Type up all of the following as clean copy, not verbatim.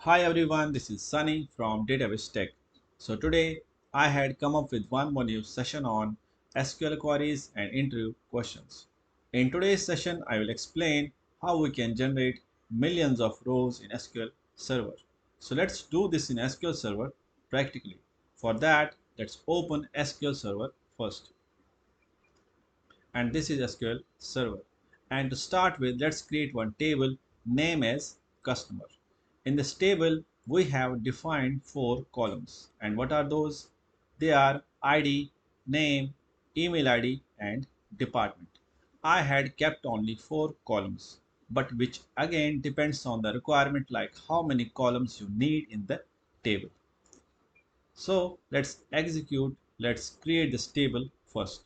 Hi everyone, this is Sunny from Database Tech. So today I had come up with one more new session on SQL queries and interview questions. In today's session, I will explain how we can generate millions of rows in SQL Server. So let's do this in SQL Server practically. For that, let's open SQL Server first. And this is SQL Server. And to start with, let's create one table name as customer. In this table, we have defined 4 columns. And what are those? They are ID, name, email ID, and department. I had kept only 4 columns, but which again depends on the requirement, like how many columns you need in the table. So let's create this table first.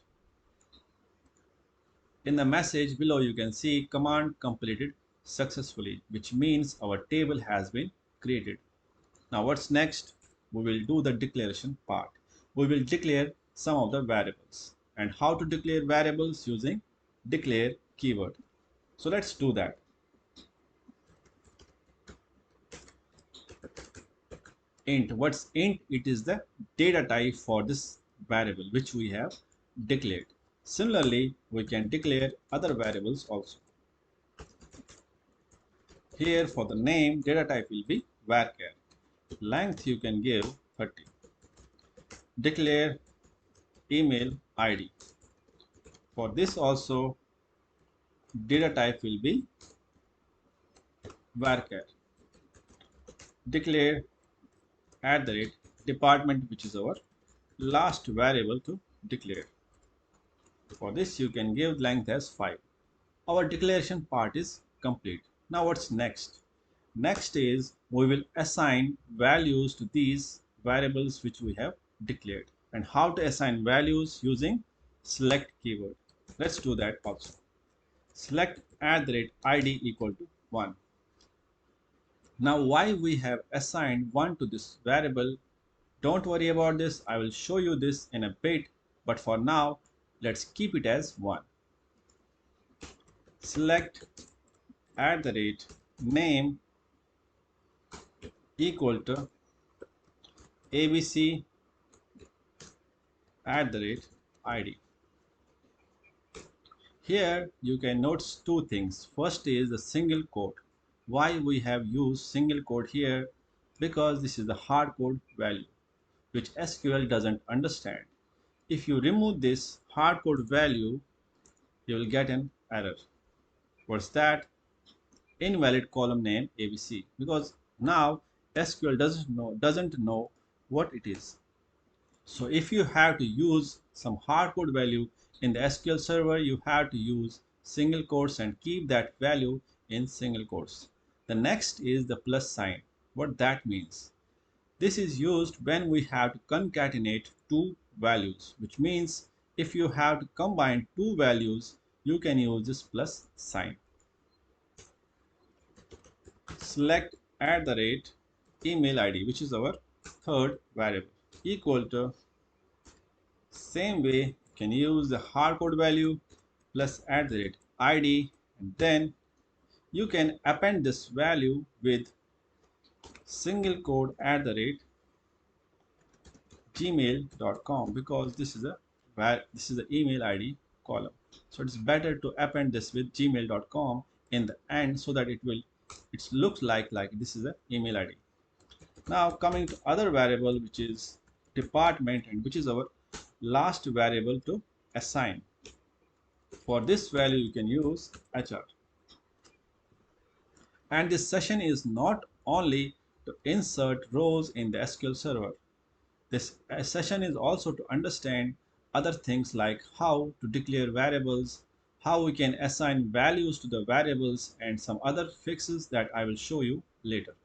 In the message below, you can see command completed successfully, which means our table has been created. Now what's next? We will do the declaration part. We will declare some of the variables and how to declare variables using declare keyword. So let's do that. Int. What's int? It is the data type for this variable which we have declared. Similarly, we can declare other variables also. Here for the name, data type will be varchar. Length you can give 30. Declare email ID. For this also, data type will be varchar. Declare @department, which is our last variable to declare. For this you can give length as 5. Our declaration part is complete. Now what's next? Next is we will assign values to these variables which we have declared. And how to assign values using select keyword. Let's do that also. Select @ID equal to 1. Now why we have assigned 1 to this variable, don't worry about this, I will show you this in a bit, but for now let's keep it as 1. Select @name equal to abc @id. Here you can notice two things. First is the single quote. Why we have used single quote here? Because this is the hard code value which SQL doesn't understand. If you remove this hard code value, you will get an error. What's that? Invalid column name ABC, because now SQL doesn't know what it is. So if you have to use some hard code value in the SQL server, you have to use single quotes and keep that value in single quotes. The next is the plus sign. What that means? This is used when we have to concatenate two values, which means if you have to combine two values, you can use this plus sign. Select email ID, which is our third variable, equal to, same way you can use the hard code value plus @ID, and then you can append this value with single quote @gmail.com, because this is the email ID column. So it's better to append this with gmail.com in the end, so that it looks like this is the email ID. Now coming to other variable, which is department, and which is our last variable to assign. For this value you can use HR. And this session is not only to insert rows in the SQL server. This session is also to understand other things like how to declare variables, how we can assign values to the variables, and some other fixes that I will show you later.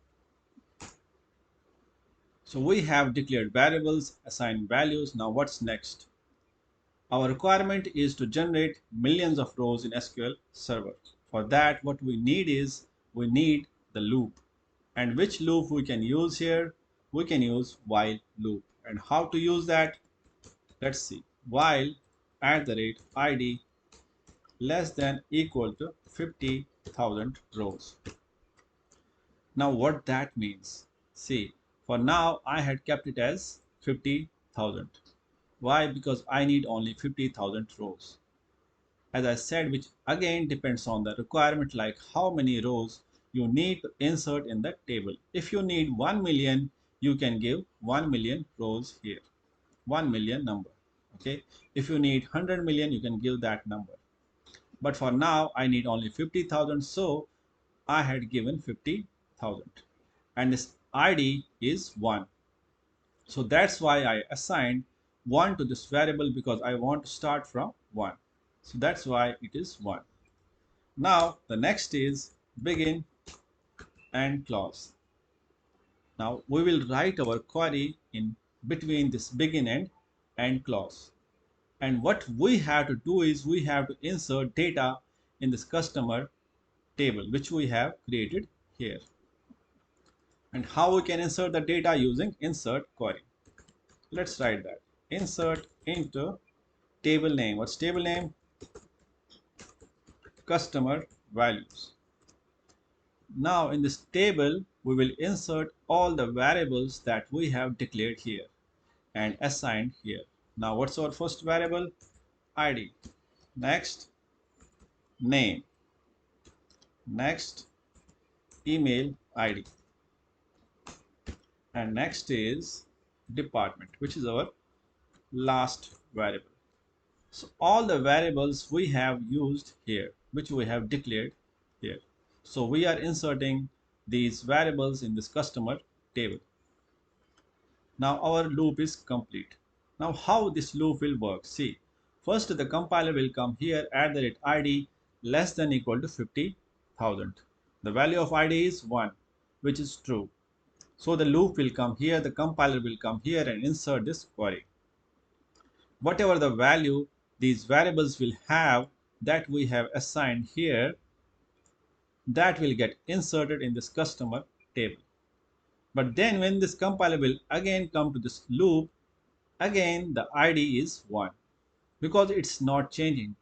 So we have declared variables, assigned values. Now what's next? Our requirement is to generate millions of rows in SQL Server. For that, what we need the loop. And which loop we can use here? We can use while loop. And how to use that? Let's see. While @ID less than equal to 50,000 rows. Now what that means? See, for now I had kept it as 50,000. Why? Because I need only 50,000 rows. As I said, which again depends on the requirement, like how many rows you need to insert in the table. If you need 1 million, you can give 1 million rows here, 1 million number. Okay. If you need 100 million, you can give that number. But for now, I need only 50,000. So I had given 50,000. And this ID is 1. So that's why I assigned 1 to this variable, because I want to start from 1. So that's why it is 1. Now the next is begin and clause. Now we will write our query in between this begin and end clause. And what we have to do is we have to insert data in this customer table, which we have created here. And how we can insert the data? Using insert query. Let's write that. Insert into table name. What's table name? Customer values. Now in this table, we will insert all the variables that we have declared here and assigned here. Now what's our first variable? ID. Next, name. Next, email ID. And next is department, which is our last variable. So all the variables we have used here, which we have declared here. So we are inserting these variables in this customer table. Now our loop is complete. Now how this loop will work? See, first the compiler will come here at the rate ID less than equal to 50,000. The value of ID is 1, which is true. So the loop will come here, the compiler will come here and insert this query. Whatever the value these variables will have that we have assigned here, that will get inserted in this customer table. But then when this compiler will again come to this loop, again the ID is 1 because it's not changing.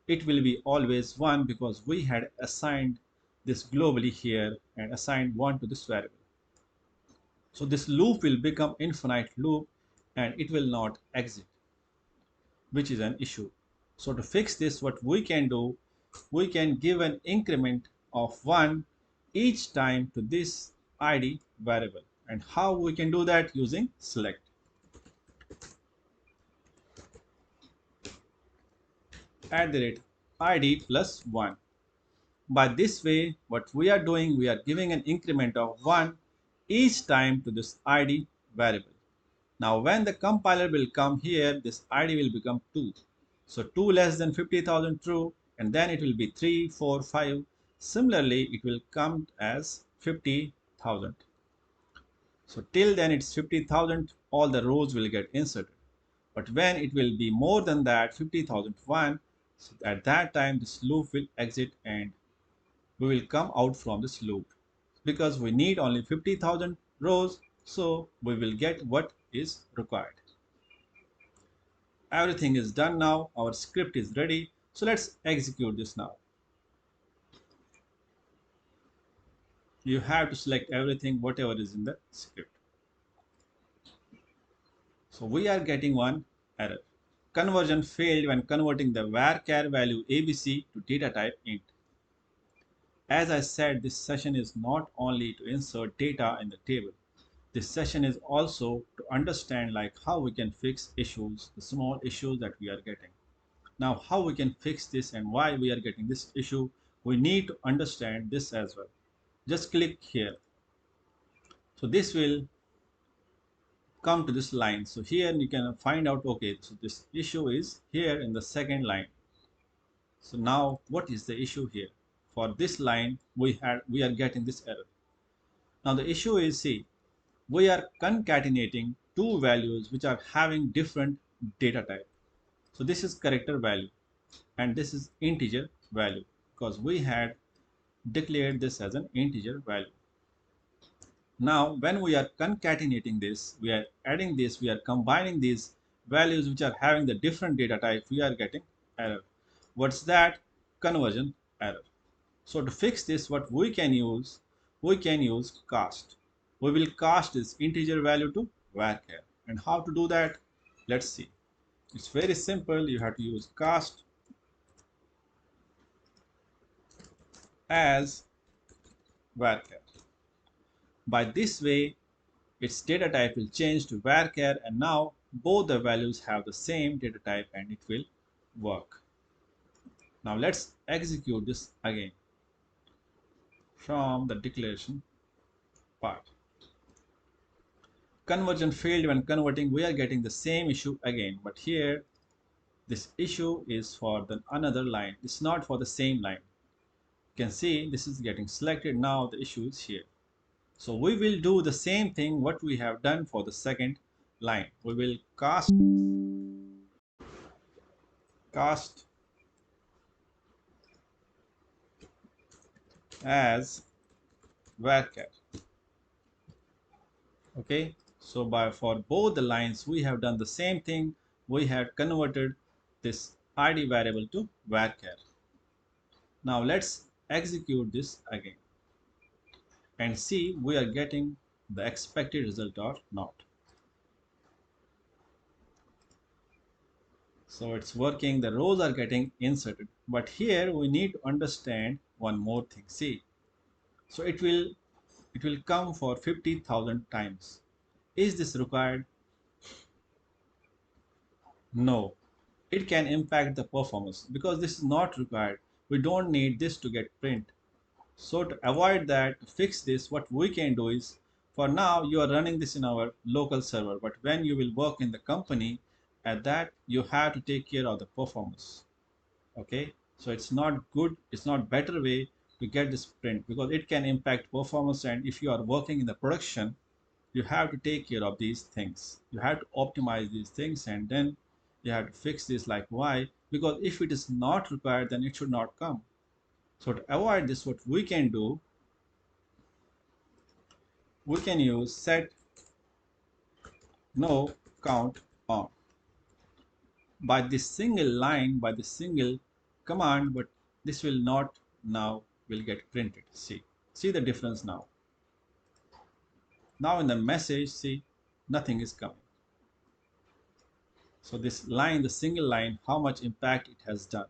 It will be always 1 because we had assigned this globally here and assigned 1 to this variable. So this loop will become infinite loop and it will not exit, which is an issue. So to fix this, what we can do, we can give an increment of 1 each time to this ID variable. And how we can do that? Using select. At the rate ID plus 1. By this way, what we are doing, we are giving an increment of 1 each time to this ID variable. Now when the compiler will come here, this ID will become 2. So 2 less than 50,000 true, and then it will be 3, 4, 5. Similarly, it will come as 50,000. So till then it's 50,000, all the rows will get inserted. But when it will be more than that, 50,001, so at that time this loop will exit and we will come out from this loop. Because we need only 50,000 rows, so we will get what is required. Everything is done now, our script is ready, so let's execute this now. You have to select everything, whatever is in the script. So we are getting one error. Conversion failed when converting the varchar value abc to data type int. As I said, this session is not only to insert data in the table. This session is also to understand like how we can fix issues, the small issues that we are getting. Now, how we can fix this and why we are getting this issue, we need to understand this as well. Just click here. So this will come to this line. So here you can find out, okay, so this issue is here in the second line. So now what is the issue here? For this line, we are getting this error. Now the issue is, see, we are concatenating two values which are having different data type. So this is character value and this is integer value because we had declared this as an integer value. Now when we are concatenating this, we are adding this, we are combining these values which are having the different data type, we are getting error. What's that? Conversion error. So to fix this, what we can use, we can use cast. We will cast this integer value to varchar. And how to do that? Let's see. It's very simple. You have to use cast as varchar. By this way, its data type will change to varchar, and now both the values have the same data type and it will work. Now let's execute this again from the declaration part. Conversion failed. When converting, we are getting the same issue again, but here this issue is for the another line. It's not for the same line. You can see this is getting selected. Now the issue is here. So we will do the same thing what we have done for the second line. We will cast as varchar. Okay, so for both the lines we have done the same thing. We have converted this id variable to varchar. Now let's execute this again and see we are getting the expected result or not. So it's working, the rows are getting inserted, but here we need to understand one more thing. See, so it will come for 50,000 times. Is this required? No. It can impact the performance because this is not required. We don't need this to get print. So to avoid that, to fix this, what we can do is, for now you are running this in our local server, but when you will work in the company, at that you have to take care of the performance. Okay, so it's not good, it's not better way to get this print because it can impact performance, and if you are working in the production, you have to take care of these things. You have to optimize these things, and then you have to fix this. Like, why? Because if it is not required, then it should not come. So to avoid this, what we can do, we can use set no count on by this single line, by this single command, but this will not now will get printed. See the difference now. Now in the message, see, nothing is coming. So this line, the single line, how much impact it has done.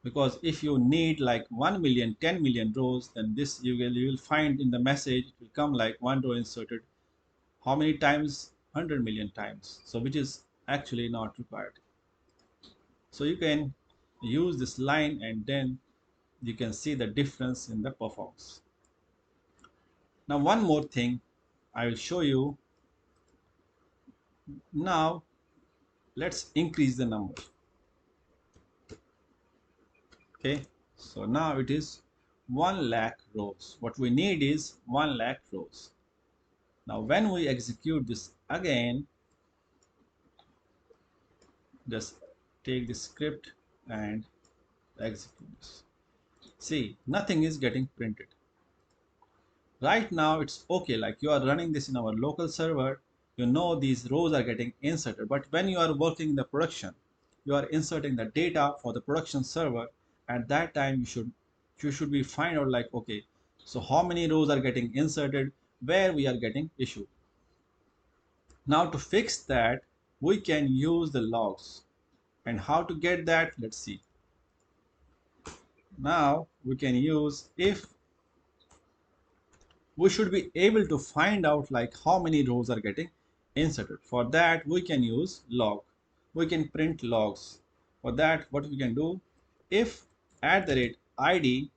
Because if you need like 1 million, 10 million rows, then this you will find in the message, it will come like one row inserted. How many times? 100 million times. So which is actually not required. So you can use this line and then you can see the difference in the performance. Now one more thing I will show you. Now let's increase the number. Okay, so now it is 1 lakh rows. What we need is 1 lakh rows. Now when we execute this again, just take the script and execute this. See, nothing is getting printed. Right now it's okay, like you are running this in our local server, you know these rows are getting inserted, but when you are working in the production, you are inserting the data for the production server. At that time you should be find out like, okay, so how many rows are getting inserted, where we are getting issue. Now to fix that, we can use the logs. And how to get that, let's see. Now we can use, if we should be able to find out like how many rows are getting inserted. For that we can use log. We can print logs. For that what we can do, if @id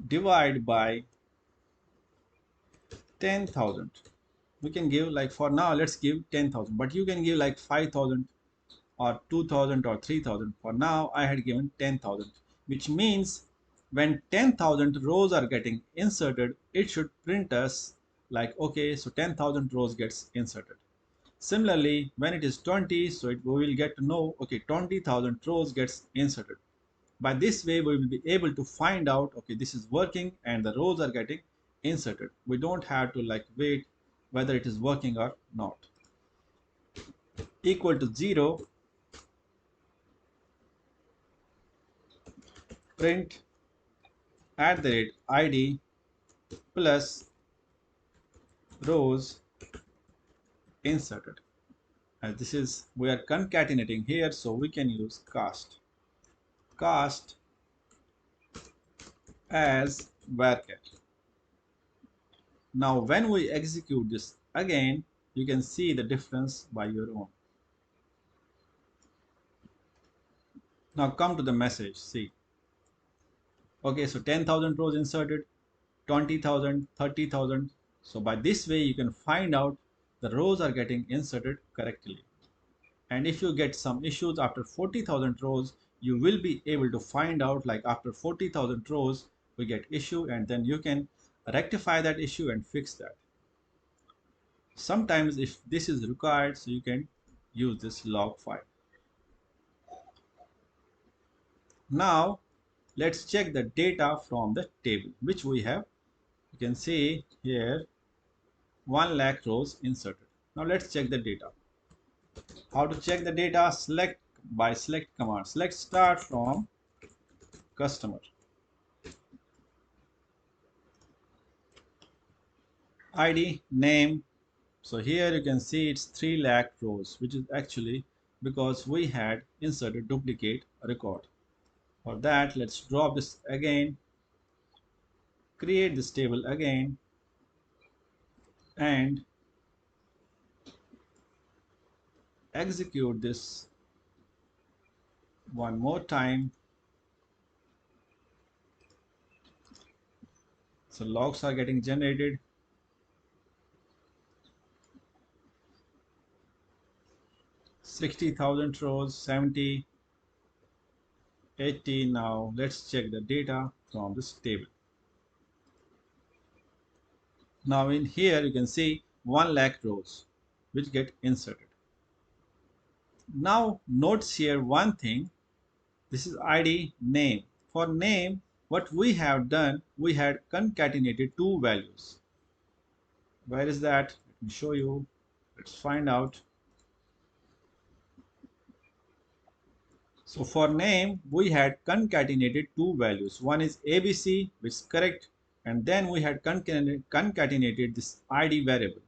divide by 10,000, we can give like, for now let's give 10,000, but you can give like 5,000 or 2,000 or 3,000. For now I had given 10,000, which means when 10,000 rows are getting inserted, it should print us like, okay, so 10,000 rows gets inserted. Similarly, when it is 20, so we will get to know, okay, 20,000 rows gets inserted. By this way we will be able to find out, okay, this is working and the rows are getting inserted. We don't have to like wait whether it is working or not. Equal to 0, print @id plus rows inserted. As this is, we are concatenating here, so we can use cast as varchar. Now when we execute this again, you can see the difference by your own. Now come to the message, see. Okay, so 10,000 rows inserted, 20,000, 30,000. So by this way you can find out the rows are getting inserted correctly. And if you get some issues after 40,000 rows, you will be able to find out, like after 40,000 rows we get issue, and then you can rectify that issue and fix that. Sometimes if this is required, so you can use this log file. Now let's check the data from the table which we have. You can see here 1 lakh rows inserted. Now let's check the data. How to check the data? Select by select command. Select start from customer. ID, name. So here you can see it's 3 lakh rows, which is actually because we had inserted duplicate record. For that, let's drop this again, create this table again, and execute this one more time. So logs are getting generated. 60,000 rows, 70, 80. Now let's check the data from this table. Now in here you can see 1 lakh rows which get inserted. Now notice here one thing. This is ID, name. For name, what we have done, we had concatenated two values. Where is that? Let me show you. Let's find out. So for name, we had concatenated two values. One is ABC, which is correct, and then we had concatenated this ID variable.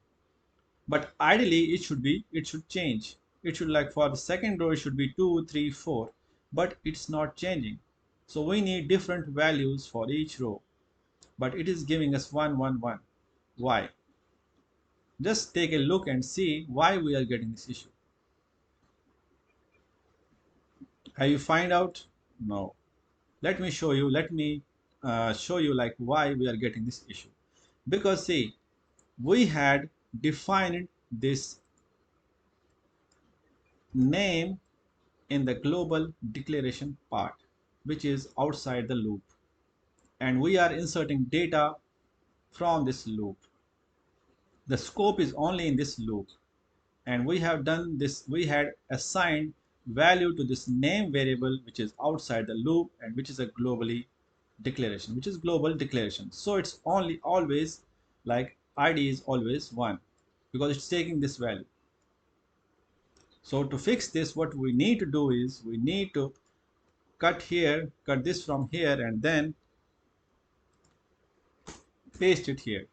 But ideally, it should change. It should, like for the second row, it should be 2, 3, 4, but it's not changing. So we need different values for each row, but it is giving us 1, 1, 1. Why? Just take a look and see why we are getting this issue. Have you find out? No. Let me show you. Let me show you like why we are getting this issue. Because see, we had defined this name in the global declaration part, which is outside the loop, and we are inserting data from this loop. The scope is only in this loop, and we have done this. We had assigned value to this name variable which is outside the loop and which is a globally declaration, which is global declaration. So it's only always like ID is always 1 because it's taking this value. So to fix this, what we need to do is we need to cut here, cut this from here, and then paste it here.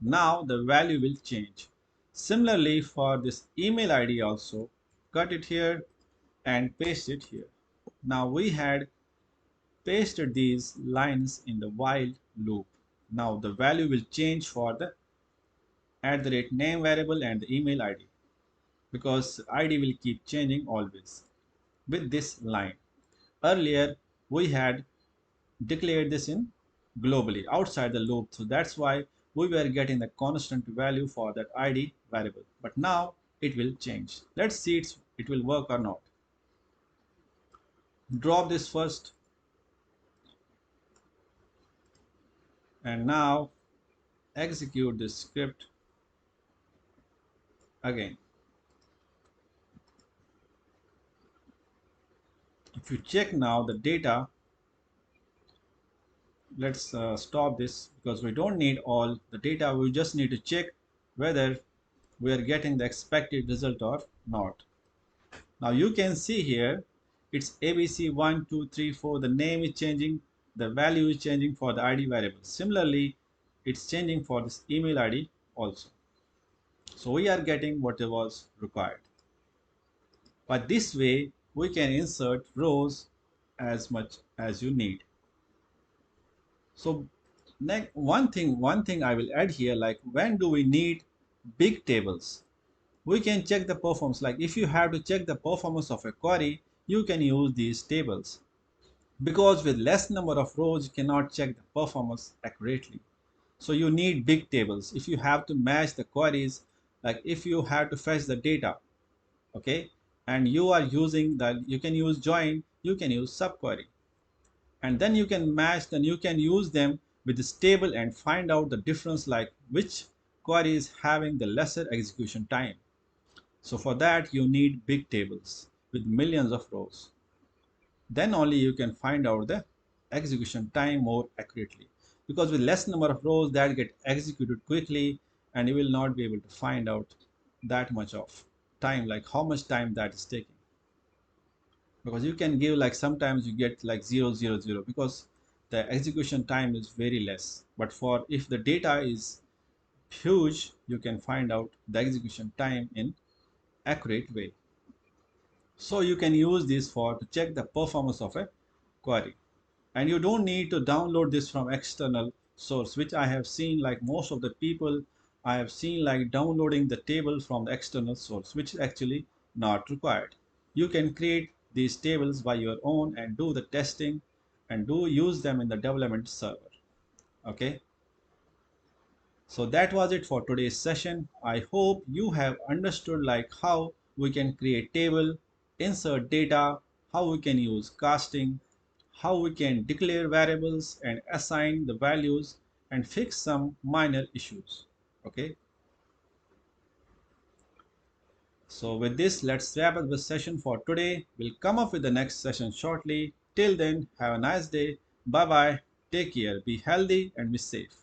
Now the value will change. Similarly for this email ID also, cut it here and paste it here. Now we had pasted these lines in the while loop. Now the value will change for the @name variable and the email ID because ID will keep changing always with this line. Earlier we had declared this in globally outside the loop, so that's why we were getting the constant value for that ID variable, but now it will change. Let's see it will work or not. Drop this first, and now execute this script again. If you check now the data, let's stop this because we don't need all the data. We just need to check whether we are getting the expected result or not. Now you can see here it's ABC 1, 2, 3, 4. The name is changing, the value is changing for the ID variable. Similarly, it's changing for this email ID also. So we are getting what was required. But this way, we can insert rows as much as you need. So next, one thing I will add here, like when do we need big tables? We can check the performance. Like if you have to check the performance of a query, you can use these tables. Because with less number of rows, you cannot check the performance accurately. So you need big tables. If you have to match the queries, like if you have to fetch the data, okay, and you are using that, you can use join, you can use subquery, and then you can match, then you can use them with this table and find out the difference, like which query is having the lesser execution time. So for that you need big tables with millions of rows. Then only you can find out the execution time more accurately, because with less number of rows that get executed quickly, and you will not be able to find out that much of time, like how much time that is taking. Because you can give, like sometimes you get like 000, because the execution time is very less. But for if the data is huge, you can find out the execution time in accurate way. So you can use this for to check the performance of a query. And you don't need to download this from external source, which I have seen, like most of the people I have seen like downloading the table from the external source, which is actually not required. You can create these tables by your own and do the testing and do use them in the development server. Okay, so that was it for today's session. I hope you have understood like how we can create table, insert data, how we can use casting, how we can declare variables and assign the values and fix some minor issues. Okay, so with this, let's wrap up the session for today. We'll come up with the next session shortly. Till then, have a nice day. Bye bye. Take care. Be healthy and be safe.